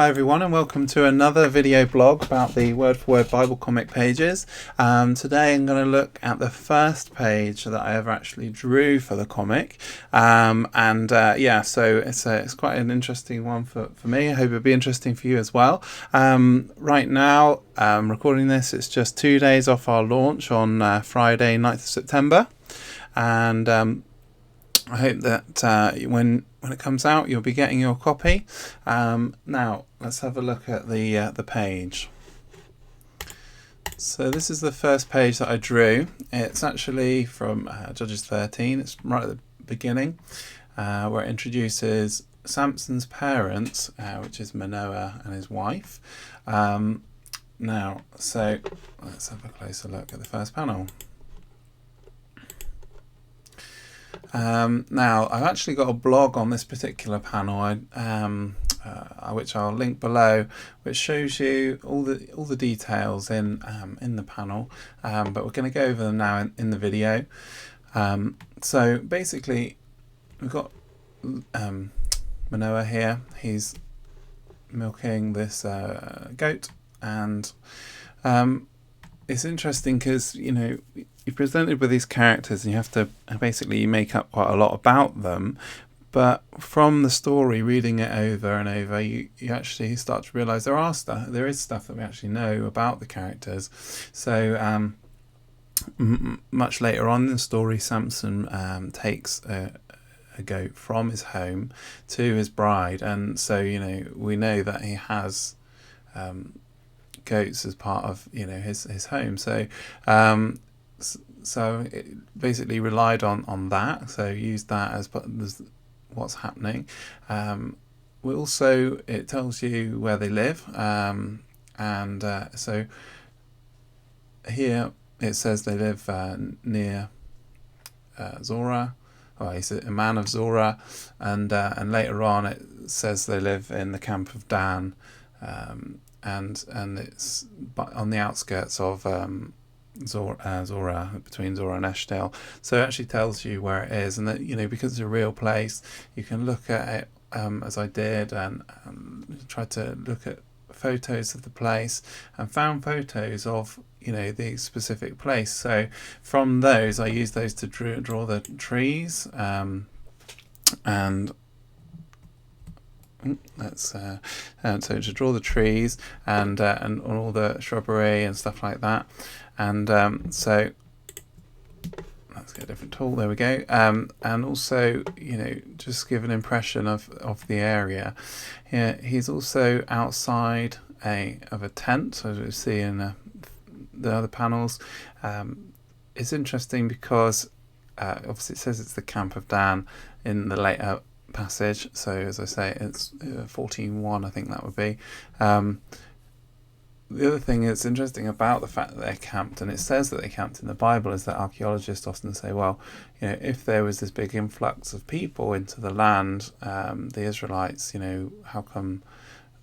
Hi everyone, and welcome to another video blog about the Word for Word Bible comic pages. Today I'm going to look at the first page that I ever actually drew for the comic, so it's quite an interesting one for me. I hope it'll be interesting for you as well. Right now, recording this, it's just 2 days off our launch on Friday 9th of September, and I hope that when it comes out, you'll be getting your copy. Now, let's have a look at the page. So this is the first page that I drew. It's actually from Judges 13. It's right at the beginning, where it introduces Samson's parents, which is Manoah and his wife. Now, so let's have a closer look at the first panel. Now, I've actually got a blog on this particular panel, which I'll link below, which shows you all the details in the panel, but we're going to go over them now in the video. So basically, we've got Manoah here. He's milking this goat, and it's interesting because, you know, you're presented with these characters and you have to basically make up quite a lot about them, but from the story, reading it over and over, you actually start to realise there is stuff that we actually know about the characters. So much later on in the story, Samson takes a goat from his home to his bride, and so, you know, we know that he has goats as part of, you know, his home. So it basically relied on that, so used that as what's happening. It tells you where they live, so here it says they live near Zorah. Oh, he's a man of Zorah, and later on it says they live in the camp of Dan, and it's on the outskirts of Zorah, between Zorah and Eshtaol. So it actually tells you where it is, and that, you know, because it's a real place, you can look at it as I did, and try to look at photos of the place, and found photos of, you know, the specific place. So from those, I used those to draw the trees, and so to draw the trees and all the shrubbery and stuff like that, and so let's get a different tool. There we go. And also, you know, just give an impression of the area. Here, he's also outside of a tent, as we see in the other panels. It's interesting because obviously it says it's the camp of Dan in the later passage, so as I say, it's 14:1, I think that would be. The other thing that's interesting about the fact that they're camped, and it says that they camped in the Bible, is that archaeologists often say, well, you know, if there was this big influx of people into the land, the Israelites, you know, how come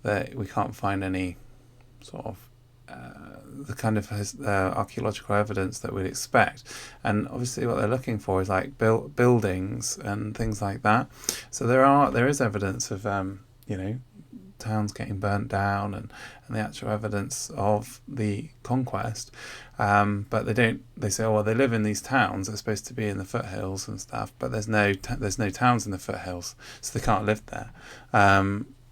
that we can't find any sort of the kind of archaeological evidence that we'd expect? And obviously what they're looking for is like buildings and things like that. So there is evidence of you know, towns getting burnt down, and the actual evidence of the conquest, but they say, oh well, they live in these towns, they're supposed to be in the foothills and stuff, but there's no towns in the foothills, so they can't live there.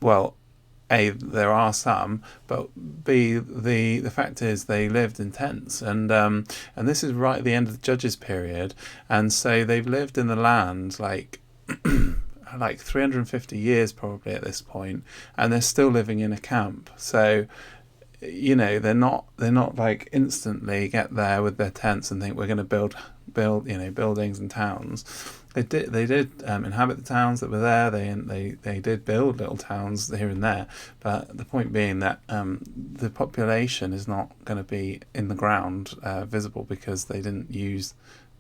Well, A, there are some, but B, the fact is they lived in tents, and this is right at the end of the Judges period, and so they've lived in the land like 350 years probably at this point, and they're still living in a camp. So, you know, they're not like instantly get there with their tents and think we're going to build you know, buildings and towns. They did inhabit the towns that were there. They did build little towns here and there, but the point being that the population is not going to be in the ground visible, because they didn't use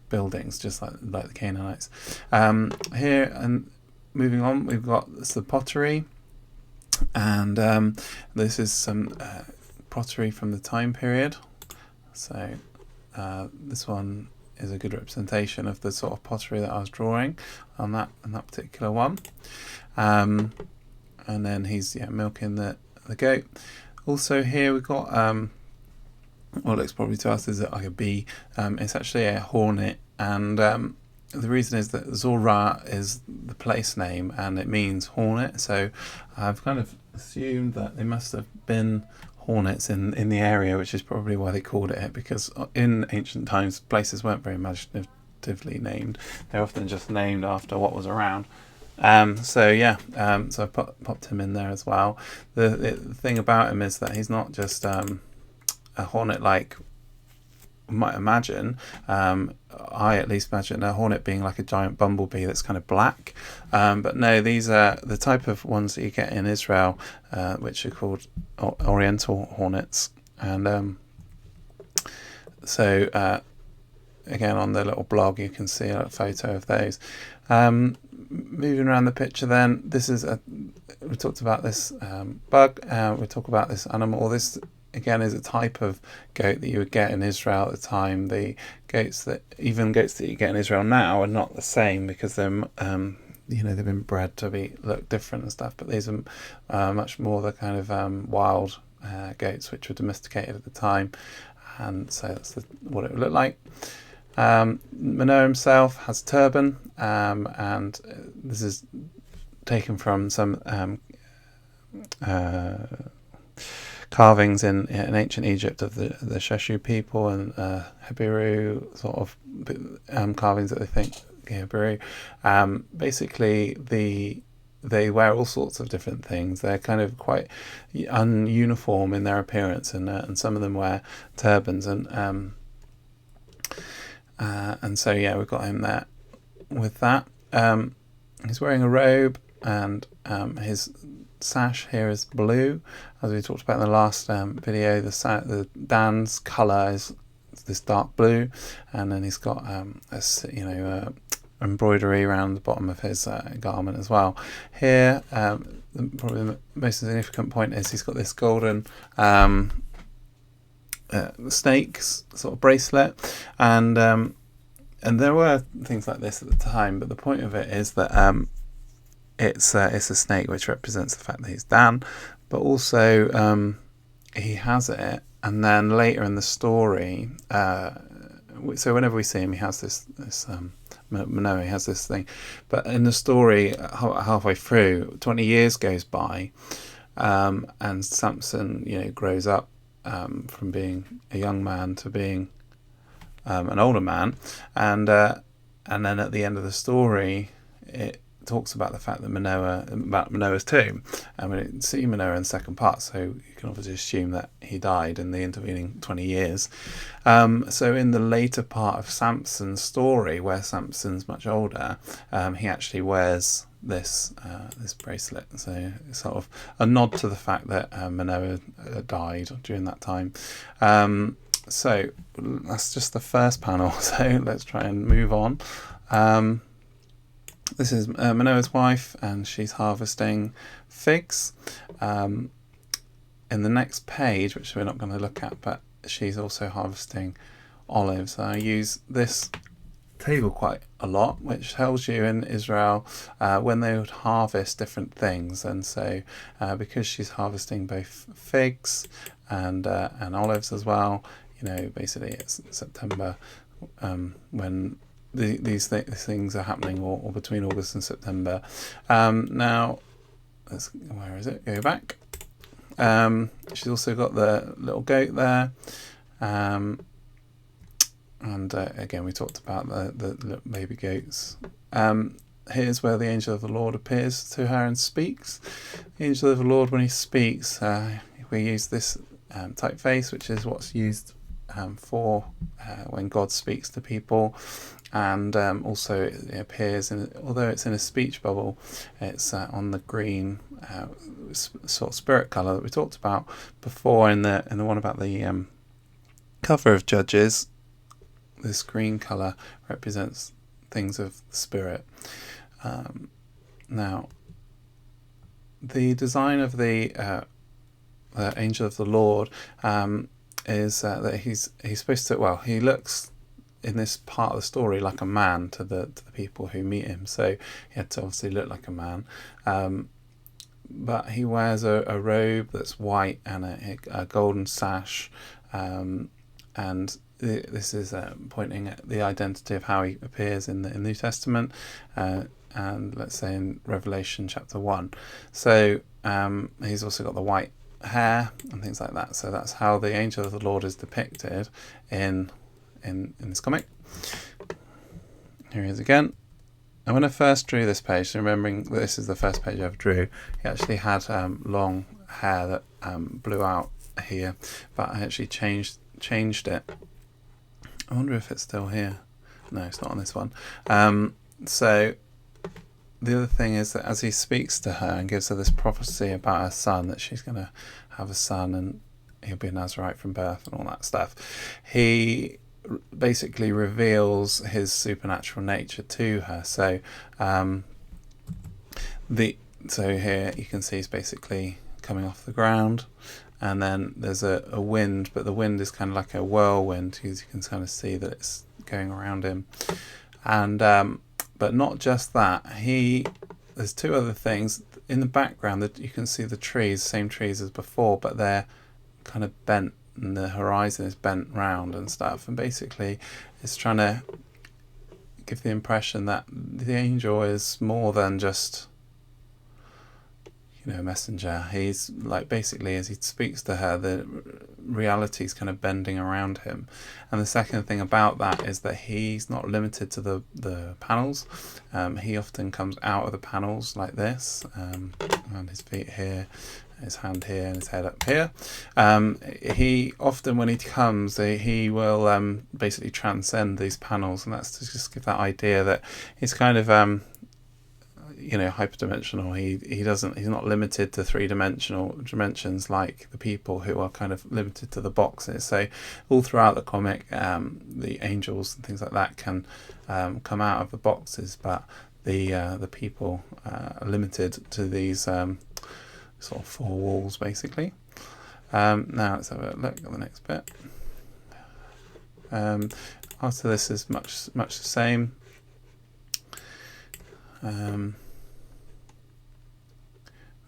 buildings, just like the Canaanites. Here, and moving on, we've got the pottery, and this is some pottery from the time period. So this one is a good representation of the sort of pottery that I was drawing on that particular one. And then he's milking the the goat. Also here we've got what looks probably to us is like a bee. It's actually a hornet, and the reason is that Zora is the place name and it means hornet. So I've kind of assumed that they must have been hornets in the area, which is probably why they called it, because in ancient times places weren't very imaginatively named. They're often just named after what was around. So I popped him in there as well. The thing about him is that he's not just a hornet like you might imagine. I at least imagine a hornet being like a giant bumblebee that's kind of black, but no, these are the type of ones that you get in Israel, which are called oriental hornets. And again, on the little blog you can see a photo of those. Moving around the picture then, we talked about this bug, we talk about this animal. This again is a type of goat that you would get in Israel at the time. The goats that you get in Israel now are not the same, because they're they've been bred to look different and stuff, but these are much more the kind of wild goats which were domesticated at the time, and so that's what it would look like. Manoah himself has a turban, and this is taken from some carvings in ancient Egypt of the Sheshu people and Hebrew sort of carvings that they think Hebrew. Basically, they wear all sorts of different things. They're kind of quite ununiform in their appearance, and some of them wear turbans, and so we've got him there with that. He's wearing a robe, and his sash here is blue, as we talked about in the last video. The Dan's colour is this dark blue, and then he's got embroidery around the bottom of his garment as well. Here, probably the most significant point is he's got this golden snakes sort of bracelet, and there were things like this at the time, but the point of it is that it's a snake which represents the fact that he's Dan, but also he has it, and then later in the story, so whenever we see him, he has this Manoah, he has this thing, but in the story, halfway through, 20 years goes by, and Samson, grows up from being a young man to being an older man, and then at the end of the story, it talks about the fact that Manoah's tomb, and we see Manoah in the second part, so you can obviously assume that he died in the intervening 20 years. So in the later part of Samson's story, where Samson's much older, he actually wears this bracelet, so it's sort of a nod to the fact that Manoah died during that time. So that's just the first panel, so let's try and move on. This is Manoah's wife, and she's harvesting figs. In the next page, which we're not going to look at, but she's also harvesting olives. I use this table quite a lot, which tells you in Israel when they would harvest different things, and so because she's harvesting both figs and olives as well, basically it's September when these things are happening, or between August and September. Now, where is it? Go back. She's also got the little goat there, and again we talked about the baby goats. Here's where the angel of the Lord appears to her and speaks. The angel of the Lord, when he speaks, we use this typeface, which is what's used for when God speaks to people. And also it appears, although it's in a speech bubble, it's on the green sort of spirit colour that we talked about before in the one about the cover of Judges. This green colour represents things of the spirit. Now, the design of the angel of the Lord is that he's supposed to, he looks in this part of the story like a man to the people who meet him, so he had to obviously look like a man. but he wears a robe that's white and a golden sash, and this is pointing at the identity of how he appears in the New Testament, and let's say in Revelation chapter 1. So he's also got the white hair and things like that. So that's how the angel of the Lord is depicted in this comic. Here he is again. And when I first drew this page, so remembering that this is the first page I ever drew, he actually had long hair that blew out here, but I actually changed it. I wonder if it's still here. No, it's not on this one. So the other thing is that as he speaks to her and gives her this prophecy about her son, that she's going to have a son and he'll be a Nazarite from birth and all that stuff, he basically reveals his supernatural nature to her. So so here you can see he's basically coming off the ground, and then there's a wind, but the wind is kind of like a whirlwind, because you can kind of see that it's going around him. And but not just that, there's two other things in the background that you can see, the trees, same trees as before, but they're kind of bent, and the horizon is bent round and stuff, and basically it's trying to give the impression that the angel is more than just, a messenger. He's like, basically as he speaks to her, the reality is kind of bending around him. And the second thing about that is that he's not limited to the panels. He often comes out of the panels like this, and his feet here, his hand here, and his head up here. He often, when he comes, he will basically transcend these panels, and that's to just give that idea that he's kind of hyperdimensional. He's not limited to dimensions like the people who are kind of limited to the boxes. So all throughout the comic, the angels and things like that can come out of the boxes, but the people are limited to these sort of four walls, basically. Now let's have a look at the next bit. After this is much the same.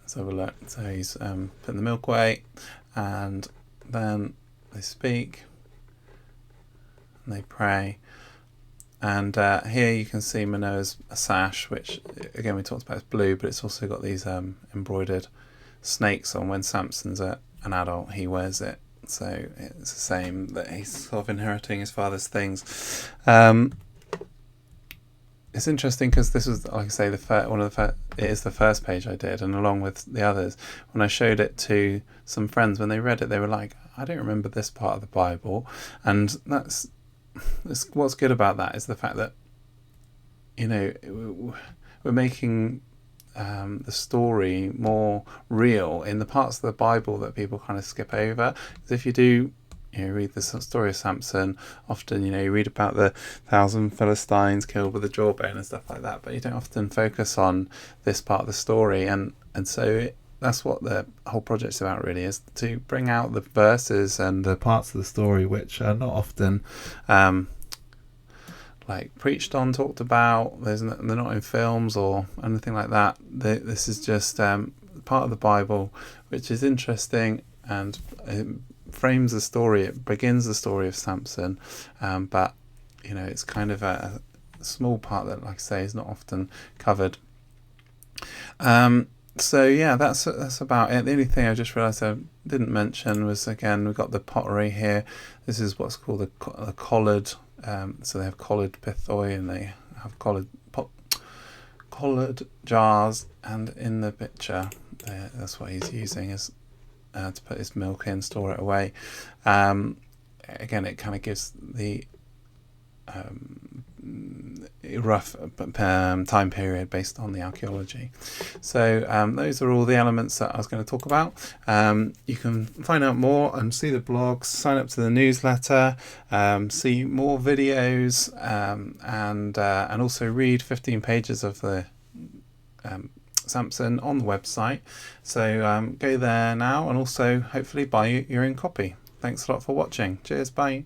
Let's have a look. So he's putting the milk away, and then they speak and they pray. And here you can see Manoah's sash, which again we talked about is blue, but it's also got these embroidered snakes on. When Samson's an adult, he wears it, so it's the same, that he's sort of inheriting his father's things. It's interesting because this was, like I say, it is the first page I did, and along with the others, when I showed it to some friends, when they read it, they were like, I don't remember this part of the Bible. And that's what's good about that, is the fact that we're making the story more real in the parts of the Bible that people kind of skip over. Because if you do read the story of Samson, often you read about the 1,000 Philistines killed with a jawbone and stuff like that, but you don't often focus on this part of the story. And so that's what the whole project's about, really, is to bring out the verses and the parts of the story which are not often preached on, talked about. They're not in films or anything like that. This is just part of the Bible which is interesting, and frames the story. It begins the story of Samson, but it's kind of a small part that, like I say, is not often covered. So yeah, that's about it. The only thing I just realised I didn't mention was, again, we've got the pottery here. This is what's called a collard. So they have collared pithoi, and they have collared jars, and in the picture that's what he's using is to put his milk in, store it away. Again, it kind of gives the rough time period based on the archaeology. So those are all the elements that I was going to talk about. You can find out more and see the blogs, sign up to the newsletter, see more videos, and also read 15 pages of the Samson on the website. So go there now, and also hopefully buy your own copy. Thanks a lot for watching. Cheers, bye.